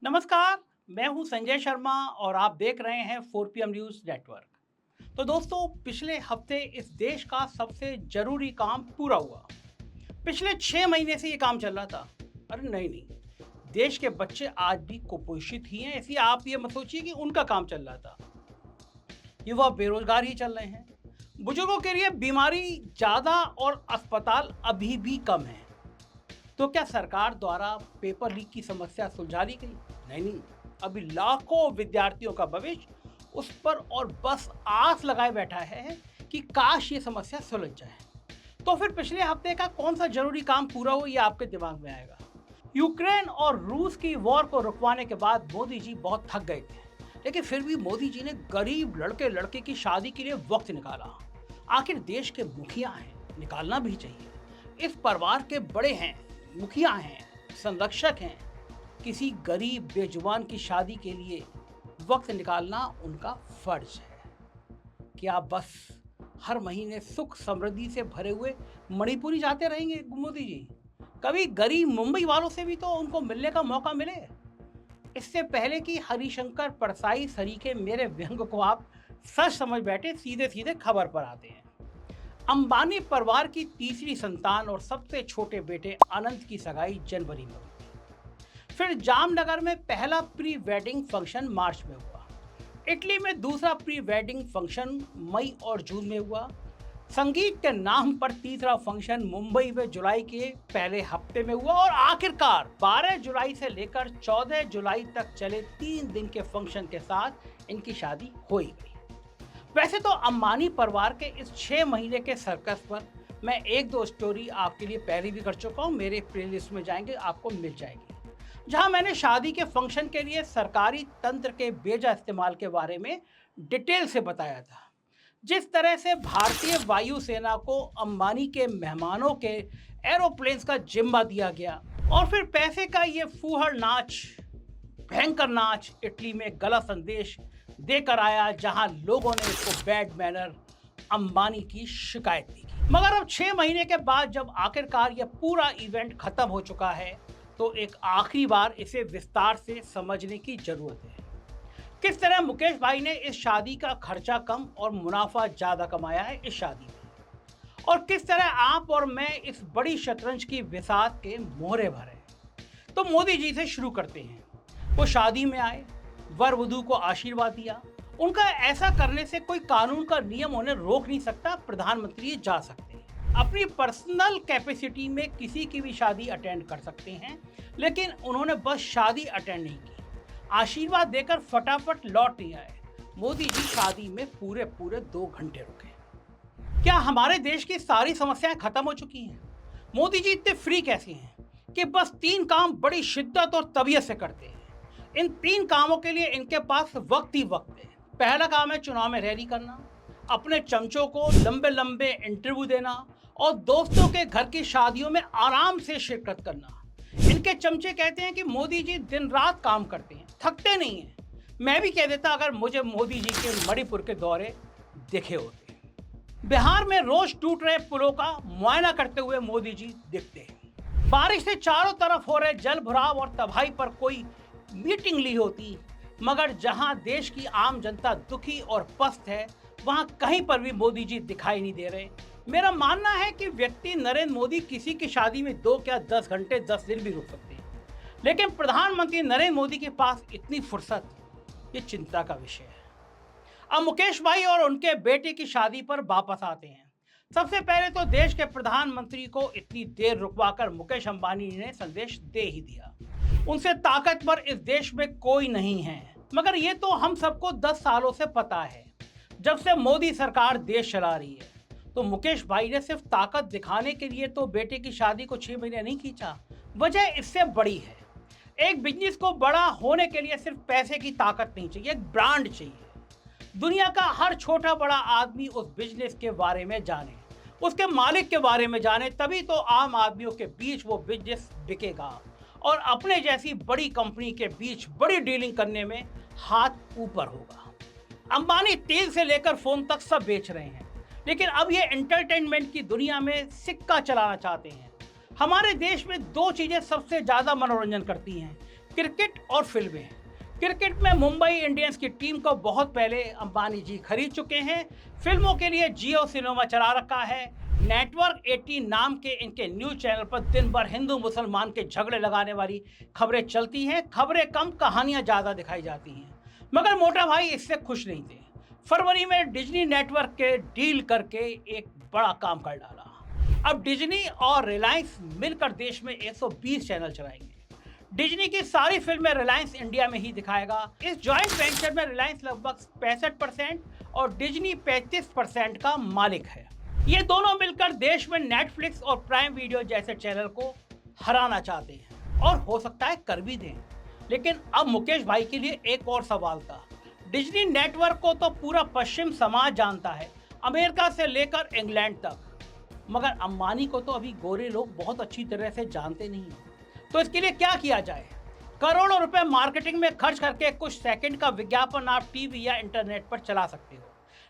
नमस्कार। मैं हूं संजय शर्मा और आप देख रहे हैं 4PM न्यूज़ नेटवर्क। तो दोस्तों, पिछले हफ्ते इस देश का सबसे जरूरी काम पूरा हुआ। पिछले 6 महीने से ये काम चल रहा था। अरे नहीं नहीं, देश के बच्चे आज भी कुपोषित ही हैं, इसलिए आप ये मत सोचिए कि उनका काम चल रहा था। युवा बेरोजगार ही चल रहे हैं। बुजुर्गों के लिए बीमारी ज़्यादा और अस्पताल अभी भी कम है। तो क्या सरकार द्वारा पेपर लीक की समस्या सुलझा ली गई? नहीं नहीं, अभी लाखों विद्यार्थियों का भविष्य उस पर और बस आस लगाए बैठा है कि काश ये समस्या सुलझ जाए। तो फिर पिछले हफ्ते का कौन सा जरूरी काम पूरा हो, ये आपके दिमाग में आएगा। यूक्रेन और रूस की वॉर को रुकवाने के बाद मोदी जी बहुत थक गए थे, लेकिन फिर भी मोदी जी ने गरीब लड़के लड़के की शादी के लिए वक्त निकाला। आखिर देश के मुखिया हैं, निकालना भी चाहिए। इस परिवार के बड़े हैं, मुखिया हैं, संरक्षक हैं। किसी गरीब बेजुबान की शादी के लिए वक्त निकालना उनका फर्ज है। क्या बस हर महीने सुख समृद्धि से भरे हुए मणिपुरी जाते रहेंगे मोदी जी? कभी गरीब मुंबई वालों से भी तो उनको मिलने का मौका मिले। इससे पहले कि हरिशंकर परसाई सरीखे मेरे व्यंग को आप सच समझ बैठे, सीधे सीधे खबर पर आते हैं। अंबानी परिवार की तीसरी संतान और सबसे छोटे बेटे अनंत की सगाई जनवरी में हुई। फिर जामनगर में पहला प्री वेडिंग फंक्शन मार्च में हुआ। इटली में दूसरा प्री वेडिंग फंक्शन मई और जून में हुआ। संगीत के नाम पर तीसरा फंक्शन मुंबई में जुलाई के पहले हफ्ते में हुआ और आखिरकार 12 जुलाई से लेकर 14 जुलाई तक चले 3 दिन के फंक्शन के साथ इनकी शादी हो गई। वैसे तो अंबानी परिवार के इस 6 महीने के सर्कस पर मैं एक दो स्टोरी आपके लिए पहले भी कर चुका हूँ, मेरे प्लेलिस्ट में जाएंगे, आपको मिल जाएगी, जहां मैंने शादी के फंक्शन के लिए सरकारी तंत्र के बेजा इस्तेमाल के बारे में डिटेल से बताया था। जिस तरह से भारतीय वायुसेना को अंबानी के मेहमानों के एरोप्लेन्स का जिम्मा दिया गया और फिर पैसे का ये फूहड़ नाच, भयंकर नाच इटली में गलत संदेश देकर आया, जहां लोगों ने इसको बैड मैनर अंबानी की शिकायत दी। मगर अब 6 महीने के बाद जब आखिरकार यह पूरा इवेंट खत्म हो चुका है, तो एक आखिरी बार इसे विस्तार से समझने की जरूरत है। किस तरह मुकेश भाई ने इस शादी का खर्चा कम और मुनाफा ज्यादा कमाया है इस शादी में, और किस तरह आप और मैं इस बड़ी शतरंज की विसात के मोहरे भरे। तो मोदी जी से शुरू करते हैं। वो शादी में आए, वर वधू को आशीर्वाद दिया। उनका ऐसा करने से कोई कानून का नियम उन्हें रोक नहीं सकता। प्रधानमंत्री जा सकते हैं, अपनी पर्सनल कैपेसिटी में किसी की भी शादी अटेंड कर सकते हैं, लेकिन उन्होंने बस शादी अटेंड नहीं की, आशीर्वाद देकर फटाफट लौट नहीं आए। मोदी जी शादी में पूरे 2 घंटे रुके। क्या हमारे देश की सारी समस्याएं खत्म हो चुकी हैं? मोदी जी इतने फ्री कैसे हैं कि बस 3 काम बड़ी शिद्दत और तबीयत से करते हैं? इन 3 कामों के लिए इनके पास वक्त ही वक्त है। पहला काम है चुनाव में रैली करना, अपने चमचों को लंबे लंबे इंटरव्यू देना और दोस्तों के घर की शादियों में आराम से शिरकत करना। इनके चमचे कहते हैं कि मोदी जी दिन रात काम करते हैं, थकते नहीं हैं। मैं भी कह देता अगर मुझे मोदी जी के मणिपुर के दौरे दिखे होते। बिहार में रोज टूट रहे पुलों का मुआयना करते हुए मोदी जी दिखते हैं। बारिश से चारों तरफ हो रहे जल भराव और तबाही पर कोई मीटिंग ली होती, मगर जहां देश की आम जनता दुखी और पस्त है, वहां कहीं पर भी मोदी जी दिखाई नहीं दे रहे। मेरा मानना है कि व्यक्ति नरेंद्र मोदी किसी की शादी में 2 क्या 10 घंटे 10 दिन भी रुक सकते हैं, लेकिन प्रधानमंत्री नरेंद्र मोदी के पास इतनी फुर्सत, ये चिंता का विषय है। अब मुकेश भाई और उनके बेटे की शादी पर वापस आते हैं। सबसे पहले तो देश के प्रधानमंत्री को इतनी देर रुकवाकर मुकेश अंबानी ने संदेश दे ही दिया, उनसे ताकतवर इस देश में कोई नहीं है। मगर ये तो हम सबको 10 सालों से पता है, जब से मोदी सरकार देश चला रही है। तो मुकेश भाई ने सिर्फ ताकत दिखाने के लिए तो बेटे की शादी को 6 महीने नहीं खींचा। वजह इससे बड़ी है। एक बिजनेस को बड़ा होने के लिए सिर्फ पैसे की ताकत नहीं चाहिए, एक ब्रांड चाहिए। दुनिया का हर छोटा बड़ा आदमी उस बिजनेस के बारे में जाने, उसके मालिक के बारे में जाने, तभी तो आम आदमियों के बीच वो बिजनेस बिकेगा और अपने जैसी बड़ी कंपनी के बीच बड़ी डीलिंग करने में हाथ ऊपर होगा। अंबानी तेल से लेकर फोन तक सब बेच रहे हैं, लेकिन अब ये एंटरटेनमेंट की दुनिया में सिक्का चलाना चाहते हैं। हमारे देश में 2 चीजें सबसे ज्यादा मनोरंजन करती हैं, क्रिकेट और फिल्में। क्रिकेट में मुंबई इंडियंस की टीम को बहुत पहले अंबानी जी खरीद चुके हैं। फिल्मों के लिए जियो सिनेमा चला रखा है। नेटवर्क 18 नाम के इनके न्यूज चैनल पर दिन भर हिंदू मुसलमान के झगड़े लगाने वाली खबरें चलती हैं। खबरें कम, कहानियां ज्यादा दिखाई जाती हैं। मगर मोटा भाई इससे खुश नहीं थे। फरवरी में डिज्नी नेटवर्क के डील करके एक बड़ा काम कर डाला। अब डिज्नी और रिलायंस मिलकर देश में 120 चैनल चलाएंगे। डिज्नी की सारी फिल्में रिलायंस इंडिया में ही दिखाएगा। इस जॉइंट वेंचर में रिलायंस लगभग 65% और डिज्नी 35% का मालिक है। ये दोनों मिलकर देश में नेटफ्लिक्स और प्राइम वीडियो जैसे चैनल को हराना चाहते हैं और हो सकता है कर भी दें। लेकिन अब मुकेश भाई के लिए एक और सवाल था। डिज्नी नेटवर्क को तो पूरा पश्चिम समाज जानता है, अमेरिका से लेकर इंग्लैंड तक, मगर अंबानी को तो अभी गोरे लोग बहुत अच्छी तरह से जानते नहीं हैं। तो इसके लिए क्या किया जाए? करोड़ों रुपए मार्केटिंग में खर्च करके कुछ सेकंड का विज्ञापन आप टीवी या इंटरनेट पर चला सकते हो,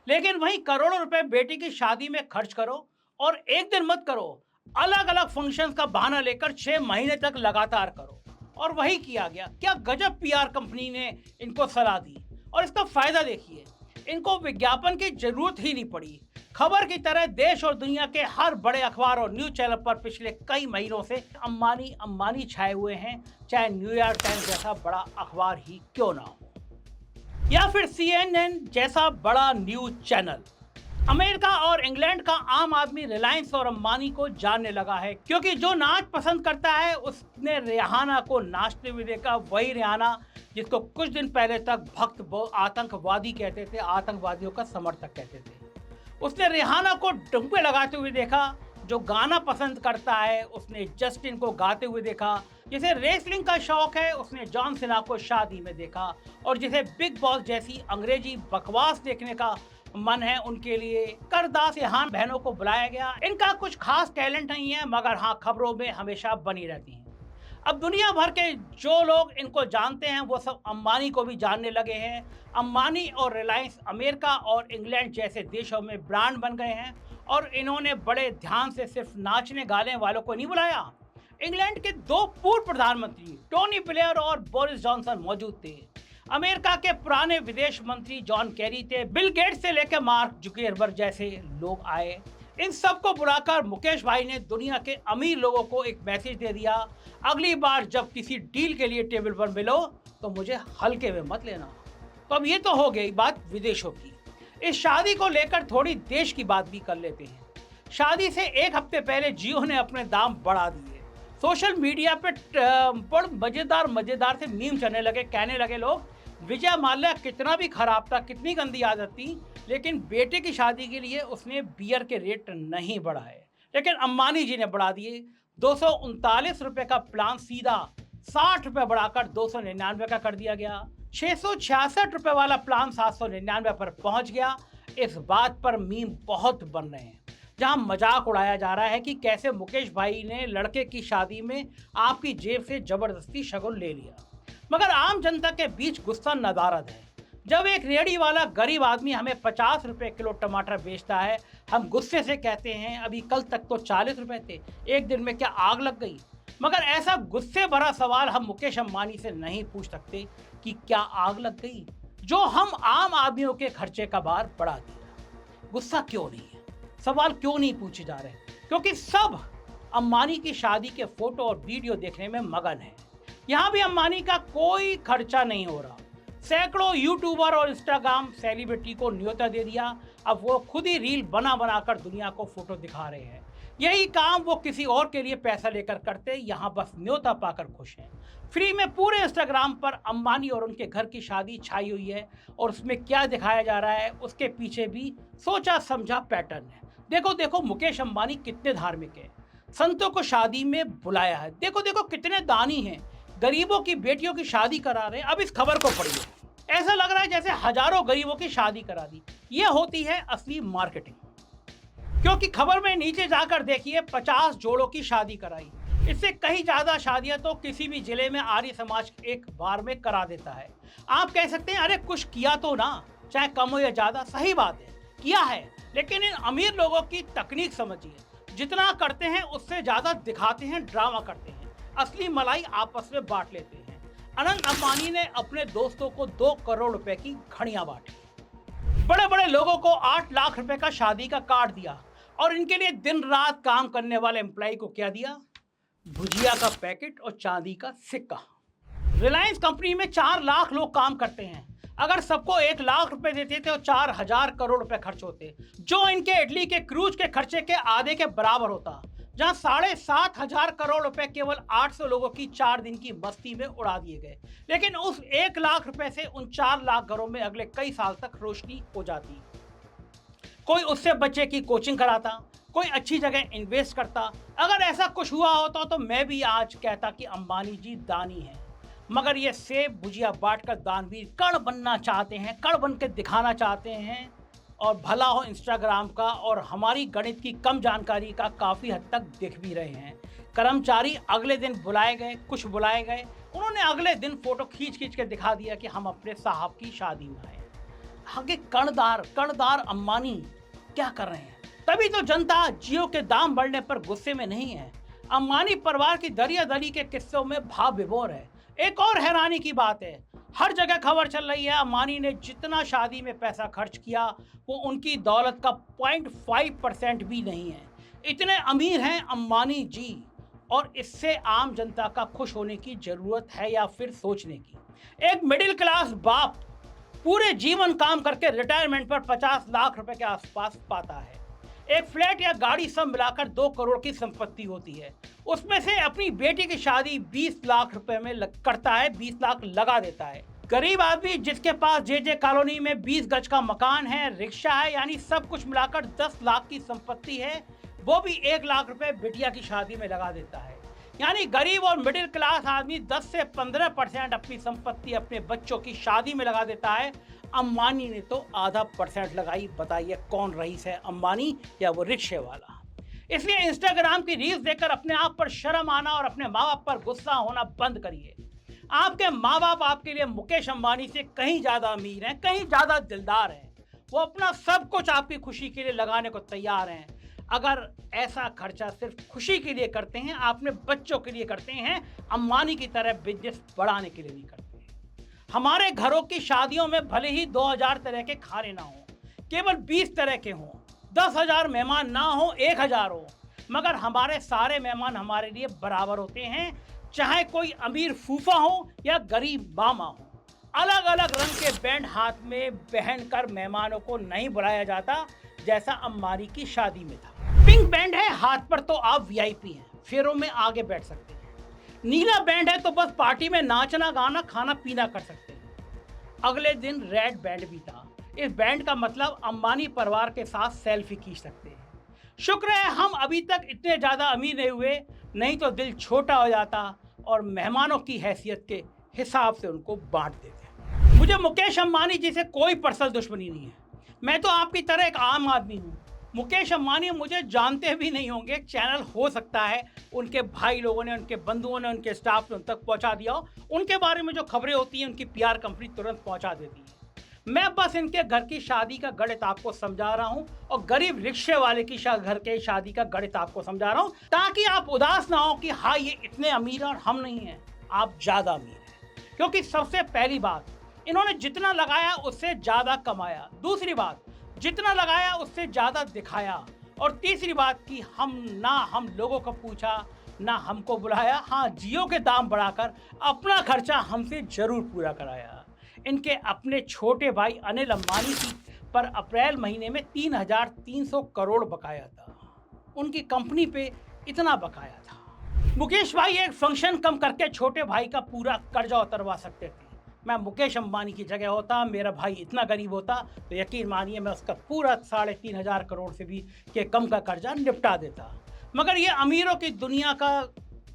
लेकिन वहीं करोड़ों रुपए बेटी की शादी में खर्च करो और एक दिन मत करो, अलग अलग फंक्शंस का बहाना लेकर 6 महीने तक लगातार करो। और वही किया गया। क्या गजब पीआर कंपनी ने इनको सलाह दी और इसका फायदा देखिए। इनको विज्ञापन की जरूरत ही नहीं पड़ी। खबर की तरह देश और दुनिया के हर बड़े अखबार और न्यूज चैनल पर पिछले कई महीनों से अंबानी छाए हुए हैं, चाहे न्यूयॉर्क टाइम्स जैसा बड़ा अखबार ही क्यों ना हो या फिर CNN जैसा बड़ा न्यूज चैनल। अमेरिका और इंग्लैंड का आम आदमी रिलायंस और अंबानी को जानने लगा है, क्योंकि जो नाच पसंद करता है उसने रिहाना को नाचते हुए देखा। वही रिहाना जिसको कुछ दिन पहले तक भक्त आतंकवादी कहते थे, आतंकवादियों का समर्थक कहते थे, उसने रिहाना को डंपे लगाते हुए देखा। जो गाना पसंद करता है उसने जस्टिन को गाते हुए देखा। जिसे रेसलिंग का शौक है उसने जॉन सिना को शादी में देखा। और जिसे बिग बॉस जैसी अंग्रेजी बकवास देखने का मन है उनके लिए करदास यहाँ बहनों को बुलाया गया। इनका कुछ खास टैलेंट नहीं है, मगर हाँ खबरों में हमेशा बनी रहती हैं। अब दुनिया भर के जो लोग इनको जानते हैं वो सब अंबानी को भी जानने लगे हैं। अंबानी और रिलायंस अमेरिका और इंग्लैंड जैसे देशों में ब्रांड बन गए हैं और इन्होंने बड़े ध्यान से सिर्फ नाचने गाने वालों को नहीं बुलाया। इंग्लैंड के 2 पूर्व प्रधानमंत्री टोनी ब्लेयर और बोरिस जॉनसन मौजूद थे। अमेरिका के पुराने विदेश मंत्री जॉन कैरी थे। बिल गेट्स से लेकर मार्क जुकरबर्ग जैसे लोग आए। इन सबको बुलाकर मुकेश भाई ने दुनिया के अमीर लोगों को एक मैसेज दे दिया, अगली बार जब किसी डील के लिए टेबल पर मिलो तो मुझे हल्के में मत लेना। तो अब ये तो हो गई बात विदेशों की। इस शादी को लेकर थोड़ी देश की बात भी कर लेते हैं। शादी से एक हफ्ते पहले जियो ने अपने दाम बढ़ा दिए। सोशल मीडिया पे बड़े मजेदार से मीम चलने लगे। कहने लगे लोग, विजय माल्या कितना भी खराब था, कितनी गंदी आदत थी, लेकिन बेटे की शादी के लिए उसने बियर के रेट नहीं बढ़ाए, लेकिन अंबानी जी ने बढ़ा दिए। 239 रुपए का प्लान सीधा 60 रुपए बढ़ाकर 299 का कर दिया गया। 666 रुपए वाला प्लान 799 पर पहुंच गया। इस बात पर मीम बहुत बन रहे हैं, जहां मजाक उड़ाया जा रहा है कि कैसे मुकेश भाई ने लड़के की शादी में आपकी जेब से जबरदस्ती शगुन ले लिया। मगर आम जनता के बीच गुस्सा नदारद है। जब एक रेहड़ी वाला गरीब आदमी हमें 50 रुपए किलो टमाटर बेचता है, हम गुस्से से कहते हैं अभी कल तक तो 40 रुपए थे, एक दिन में क्या आग लग गई? मगर ऐसा गुस्से भरा सवाल हम मुकेश अंबानी से नहीं पूछ सकते कि क्या आग लग गई, जो हम आम आदमियों के खर्चे का भार बढ़ा दिया। गुस्सा क्यों नहीं है? सवाल क्यों नहीं पूछे जा रहे? क्योंकि सब अंबानी की शादी के फोटो और वीडियो देखने में मगन है। यहाँ भी अंबानी का कोई खर्चा नहीं हो रहा। सैकड़ों यूट्यूबर और इंस्टाग्राम सेलिब्रिटी को न्योता दे दिया। अब वो खुद ही रील बना बनाकर दुनिया को फोटो दिखा रहे हैं। यही काम वो किसी और के लिए पैसा लेकर करते, यहाँ बस न्योता पाकर खुश हैं। फ्री में पूरे इंस्टाग्राम पर अंबानी और उनके घर की शादी छाई हुई है और उसमें क्या दिखाया जा रहा है उसके पीछे भी सोचा समझा पैटर्न है। देखो देखो मुकेश अंबानी कितने धार्मिक है, संतों को शादी में बुलाया है। देखो देखो कितने दानी हैं, गरीबों की बेटियों की शादी करा रहे हैं। अब इस खबर को पढ़िए, ऐसा लग रहा है जैसे हजारों गरीबों की शादी करा दी। ये होती है असली मार्केटिंग। क्योंकि खबर में नीचे जाकर देखिए 50 जोड़ों की शादी कराई। इससे कहीं ज्यादा शादियां तो किसी भी जिले में आर्य समाज एक बार में करा देता है। आप कह सकते हैं अरे कुछ किया तो ना, चाहे कम हो या ज्यादा। सही बात है, किया है, लेकिन इन अमीर लोगों की तकनीक समझिए। जितना करते हैं उससे ज्यादा दिखाते हैं, ड्रामा करते हैं, असली मलाई आपस में बांट लेते हैं। अनंत अंबानी ने अपने दोस्तों को 2 करोड़ रुपए की घड़ियां बांटी। बड़े बड़े लोगों को 8 लाख रुपए का शादी का कार्ड दिया और इनके लिए दिन रात काम करने वाले एम्प्लॉय को क्या दिया? भुजिया का पैकेट और चांदी का सिक्का। रिलायंस कंपनी में 4 लाख लोग काम करते हैं। अगर सबको 1 लाख रुपए देते थे तो 4,000 करोड़ रुपए खर्च होते, जो इनके इटली के क्रूज के खर्चे के आधे के बराबर होता। जहां 7,500 करोड़ रुपए केवल 800 लोगों की 4 दिन की मस्ती में उड़ा दिए गए, लेकिन उस 1 लाख रुपए से उन 4 लाख घरों में अगले कई साल तक रोशनी हो जाती। कोई उससे बच्चे की कोचिंग कराता, कोई अच्छी जगह इन्वेस्ट करता। अगर ऐसा कुछ हुआ होता तो मैं भी आज कहता कि अंबानी जी दानी हैं। मगर ये सेब भुजिया बांटकर दानवीर कण बनना चाहते हैं, कण बन के दिखाना चाहते हैं, और भला हो इंस्टाग्राम का और हमारी गणित की कम जानकारी का काफ़ी हद तक दिख भी रहे हैं। कर्मचारी अगले दिन बुलाए गए, कुछ बुलाए गए, उन्होंने अगले दिन फोटो खींच खींच के दिखा दिया कि हम अपने साहब की शादी में आए। आगे कर्णदार अंबानी क्या कर रहे हैं? तभी तो जनता जियो के दाम बढ़ने पर गुस्से में नहीं है। अंबानी परिवार की दरियादरी के किस्सों में भाव विभोर है। एक और हैरानी की बात है, हर जगह खबर चल रही है अंबानी ने जितना शादी में पैसा खर्च किया वो उनकी दौलत का 0.5% भी नहीं है। इतने अमीर हैं अंबानी जी, और इससे आम जनता का खुश होने की जरूरत है या फिर सोचने की? एक मिडिल क्लास बाप पूरे जीवन काम करके रिटायरमेंट पर 50 लाख रुपए के आसपास पाता है। एक फ्लैट या गाड़ी सब मिलाकर 2 करोड़ की संपत्ति होती है। उसमें से अपनी बेटी की शादी 20 लाख रुपए में करता है, 20 लाख लगा देता है। गरीब आदमी जिसके पास जे कॉलोनी में 20 गज का मकान है, रिक्शा है, यानी सब कुछ मिलाकर 10 लाख की संपत्ति है, वो भी 1 लाख रुपए बिटिया की शादी में लगा देता है। यानी गरीब और मिडिल क्लास आदमी 10 से 15% अपनी संपत्ति अपने बच्चों की शादी में लगा देता है। अंबानी ने तो आधा % लगाई। बताइए कौन रईस है, अंबानी या वो रिक्शे वाला? इसलिए इंस्टाग्राम की रील्स देखकर अपने आप पर शर्म आना और अपने माँ बाप पर गुस्सा होना बंद करिए। आपके माँ बाप आपके लिए मुकेश अंबानी से कहीं ज्यादा अमीर हैं, कहीं ज्यादा दिलदार हैं। वो अपना सब कुछ आपकी खुशी के लिए लगाने को तैयार हैं। अगर ऐसा खर्चा सिर्फ खुशी के लिए करते हैं, अपने बच्चों के लिए करते हैं, अंबानी की तरह बिजनेस बढ़ाने के लिए नहीं करते। हमारे घरों की शादियों में भले ही 2000 तरह के खाने ना हो, केवल 20 तरह के हों, 10,000 मेहमान ना हो, 1000 हो, मगर हमारे सारे मेहमान हमारे लिए बराबर होते हैं, चाहे कोई अमीर फूफा हो या गरीब मामा हो। अलग अलग रंग के बैंड हाथ में पहनकर मेहमानों को नहीं बुलाया जाता, जैसा अंबानी की शादी में था। पिंक बैंड है हाथ पर तो आप वीआईपी हैं, फेरों में आगे बैठ सकते हैं। नीला बैंड है तो बस पार्टी में नाचना गाना खाना पीना कर सकते हैं। अगले दिन रेड बैंड भी था। इस बैंड का मतलब अंबानी परिवार के साथ सेल्फी खींच सकते हैं। शुक्र है हम अभी तक इतने ज़्यादा अमीर नहीं हुए, नहीं तो दिल छोटा हो जाता और मेहमानों की हैसियत के हिसाब से उनको बांट देते। मुझे मुकेश अंबानी जी से कोई पर्सनल दुश्मनी नहीं है। मैं तो आपकी तरह एक आम आदमी हूँ। मुकेश अंबानी मुझे जानते भी नहीं होंगे। चैनल हो सकता है उनके भाई लोगों ने, उनके बंधुओं ने, उनके स्टाफ ने उन तक पहुंचा दिया हो। उनके बारे में जो खबरें होती हैं उनकी पीआर कंपनी तुरंत पहुंचा देती है। मैं बस इनके घर की शादी का गणित आपको समझा रहा हूं और गरीब रिक्शे वाले की घर के शादी का गणित आपको समझा रहा हूं, ताकि आप उदास ना हो कि हाँ ये इतने अमीर हैं और हम नहीं हैं। आप ज़्यादा अमीर हैं, क्योंकि सबसे पहली बात, इन्होंने जितना लगाया उससे ज़्यादा कमाया। दूसरी बात, जितना लगाया उससे ज़्यादा दिखाया। और तीसरी बात कि हम लोगों को पूछा, ना हमको बुलाया। हाँ, जियो के दाम बढ़ाकर अपना खर्चा हमसे ज़रूर पूरा कराया। इनके अपने छोटे भाई अनिल अंबानी की पर अप्रैल महीने में 3,300 करोड़ बकाया था। उनकी कंपनी पे इतना बकाया था। मुकेश भाई एक फंक्शन कम करके छोटे भाई का पूरा कर्जा उतरवा सकते थे। मैं मुकेश अंबानी की जगह होता, मेरा भाई इतना गरीब होता, तो यकीन मानिए मैं उसका पूरा 3,500 करोड़ से भी के कम का कर्जा निपटा देता। मगर ये अमीरों की दुनिया का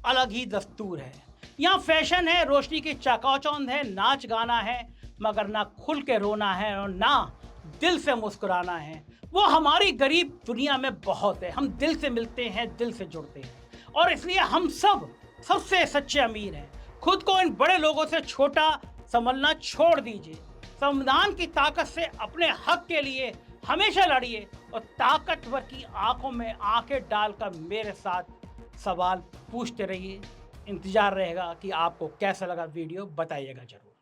अलग ही दस्तूर है। यहाँ फैशन है, रोशनी की चकाचौंध है, नाच गाना है, मगर ना खुल के रोना है और ना दिल से मुस्कुराना है। वो हमारी गरीब दुनिया में बहुत है। हम दिल से मिलते हैं, दिल से जुड़ते हैं, और इसलिए हम सबसे सच्चे अमीर हैं। खुद को इन बड़े लोगों से छोटा समझना छोड़ दीजिए। संविधान की ताकत से अपने हक के लिए हमेशा लड़िए और ताकतवर की आंखों में आंखें डालकर मेरे साथ सवाल पूछते रहिए। इंतज़ार रहेगा कि आपको कैसा लगा वीडियो, बताइएगा ज़रूर।